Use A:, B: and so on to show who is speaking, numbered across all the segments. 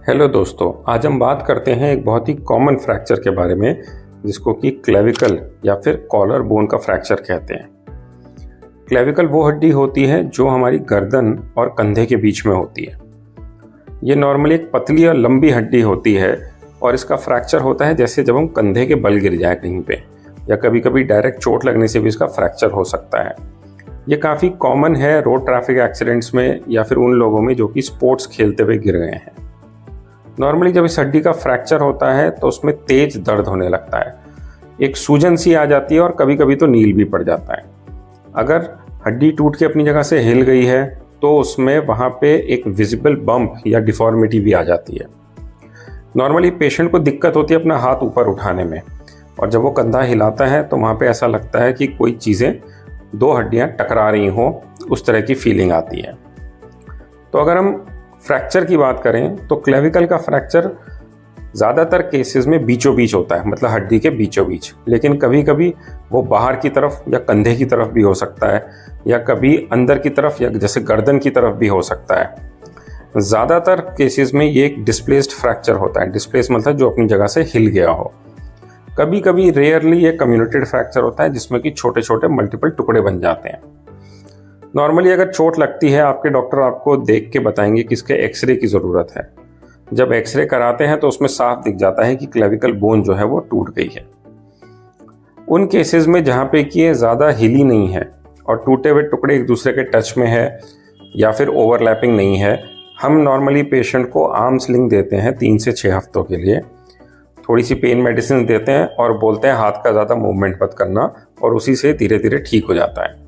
A: Hello दोस्तों, आज हम बात करते हैं एक बहुत ही कॉमन फ्रैक्चर के बारे में जिसको कि क्लेविकल या फिर कॉलर बोन का फ्रैक्चर कहते हैं। क्लेविकल वो हड्डी होती है जो हमारी गर्दन और कंधे के बीच में होती है। ये नॉर्मली एक पतली और लंबी हड्डी होती है और इसका फ्रैक्चर होता है जैसे जब हम कंधे के बल गिर जाए कहीं पे, या कभी कभी डायरेक्ट चोट लगने से भी इसका फ्रैक्चर हो सकता है। ये काफ़ी कॉमन है रोड ट्रैफिक एक्सीडेंट्स में या फिर उन लोगों में जो कि स्पोर्ट्स खेलते हुए गिर गए हैं। नॉर्मली जब इस हड्डी का फ्रैक्चर होता है तो उसमें तेज दर्द होने लगता है, एक सूजन सी आ जाती है और कभी कभी तो नील भी पड़ जाता है। अगर हड्डी टूट के अपनी जगह से हिल गई है तो उसमें वहाँ पे एक विजिबल बम्प या डिफॉर्मिटी भी आ जाती है। नॉर्मली पेशेंट को दिक्कत होती है अपना हाथ ऊपर उठाने में, और जब वो कंधा हिलाता है तो वहाँ पे ऐसा लगता है कि कोई चीज़ें, दो हड्डियाँ टकरा रही हों, उस तरह की फीलिंग आती है। तो अगर हम फ्रैक्चर की बात करें तो क्लेविकल का फ्रैक्चर ज़्यादातर केसेस में बीचों बीच होता है, मतलब हड्डी के बीचों बीच, लेकिन कभी कभी वो बाहर की तरफ या कंधे की तरफ भी हो सकता है, या कभी अंदर की तरफ या जैसे गर्दन की तरफ भी हो सकता है। ज़्यादातर केसेस में ये एक डिस्प्लेस्ड फ्रैक्चर होता है। डिस्प्लेस मतलब जो अपनी जगह से हिल गया हो। कभी कभी रेयरली ये कम्युनिकेटेड फ्रैक्चर होता है जिसमें कि छोटे छोटे मल्टीपल टुकड़े बन जाते हैं। नॉर्मली अगर चोट लगती है, आपके डॉक्टर आपको देख के बताएंगे कि इसके एक्सरे की ज़रूरत है। जब एक्सरे कराते हैं तो उसमें साफ दिख जाता है कि क्लेविकल बोन जो है वो टूट गई है। उन केसेस में जहाँ पे कि ये ज़्यादा हिली नहीं है और टूटे हुए टुकड़े एक दूसरे के टच में है या फिर ओवरलैपिंग नहीं है, हम नॉर्मली पेशेंट को आर्म स्लिंग देते हैं 3 से 6 हफ्तों के लिए। थोड़ी सी पेन मेडिसिन देते हैं और बोलते हैं हाथ का ज़्यादा मूवमेंट मत करना, और उसी से धीरे धीरे ठीक हो जाता है।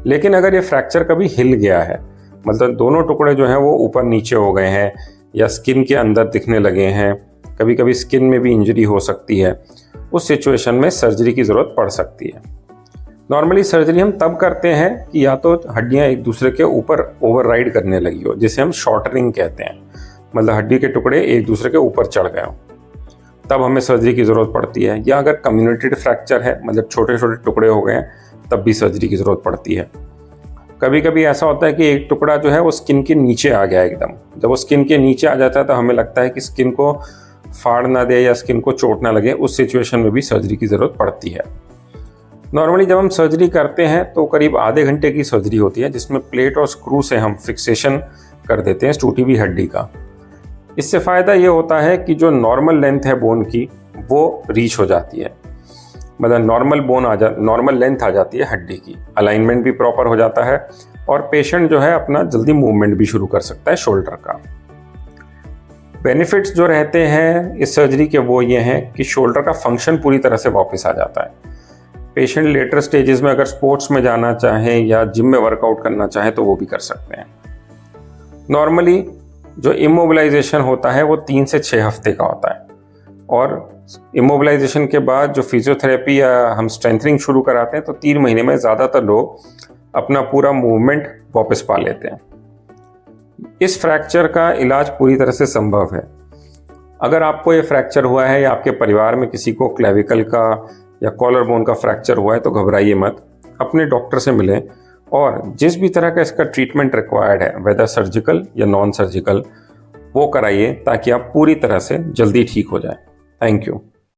A: लेकिन अगर ये फ्रैक्चर कभी हिल गया है, मतलब दोनों टुकड़े जो हैं वो ऊपर नीचे हो गए हैं या स्किन के अंदर दिखने लगे हैं, कभी कभी स्किन में भी इंजरी हो सकती है, उस सिचुएशन में सर्जरी की ज़रूरत पड़ सकती है। नॉर्मली सर्जरी हम तब करते हैं कि या तो हड्डियाँ एक दूसरे के ऊपर ओवरराइड करने लगी हो, जिसे हम शॉर्टनिंग कहते हैं, मतलब हड्डी के टुकड़े एक दूसरे के ऊपर चढ़ गए हों, तब हमें सर्जरी की ज़रूरत पड़ती है। या अगर कम्युनिकेटेड फ्रैक्चर है, मतलब छोटे छोटे टुकड़े हो गए हैं, तब भी सर्जरी की ज़रूरत पड़ती है। कभी कभी ऐसा होता है कि एक टुकड़ा जो है वो स्किन के नीचे आ गया एकदम। जब वो स्किन के नीचे आ जाता है तो हमें लगता है कि स्किन को फाड़ ना दे या स्किन को चोट ना लगे, उस सिचुएशन में भी सर्जरी की ज़रूरत पड़ती है। नॉर्मली जब हम सर्जरी करते हैं तो करीब आधे घंटे की सर्जरी होती है, जिसमें प्लेट और स्क्रू से हम फिक्सेशन कर देते हैं टूटी हुई हड्डी का। इससे फ़ायदा ये होता है कि जो नॉर्मल लेंथ है बोन की वो रीच हो जाती है, मतलब नॉर्मल लेंथ आ जाती है हड्डी की, अलाइनमेंट भी प्रॉपर हो जाता है और पेशेंट जो है अपना जल्दी मूवमेंट भी शुरू कर सकता है शोल्डर का। बेनिफिट्स जो रहते हैं इस सर्जरी के वो ये हैं कि शोल्डर का फंक्शन पूरी तरह से वापस आ जाता है। पेशेंट लेटर स्टेजेस में अगर स्पोर्ट्स में जाना चाहें या जिम में वर्कआउट करना चाहें तो वो भी कर सकते हैं। नॉर्मली जो इमोबिलाइजेशन होता है वो 3 से 6 हफ्ते का होता है, और इमोबिलाइजेशन के बाद जो फिजियोथेरेपी या हम स्ट्रेंथनिंग शुरू कराते हैं तो 3 महीने में ज़्यादातर लोग अपना पूरा मूवमेंट वापस पा लेते हैं। इस फ्रैक्चर का इलाज पूरी तरह से संभव है। अगर आपको ये फ्रैक्चर हुआ है या आपके परिवार में किसी को क्लेविकल का या कॉलर बोन का फ्रैक्चर हुआ है तो घबराइए मत, अपने डॉक्टर से मिलें और जिस भी तरह का इसका ट्रीटमेंट रिक्वायर्ड है, वेदर सर्जिकल या नॉन सर्जिकल, वो कराइए ताकि आप पूरी तरह से जल्दी ठीक हो जाए। Thank you.